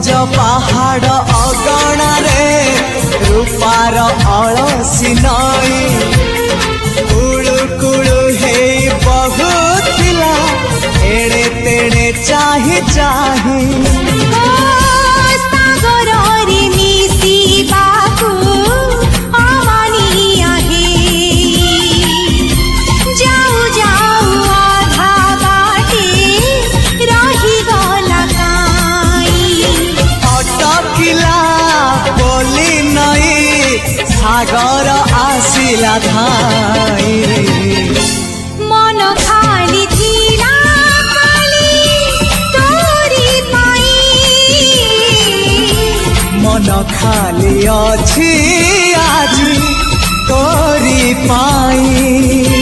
सबुज पहाड़ अगणारे रूपार अलसी नई कुड़ू कुड़ू हे बहुथिला एड़े तेड़े चाही चाही सागर आसिला धाई मन खाली थिला खाली तोरी पाई मन खाली अछि आजी तोरी पाई।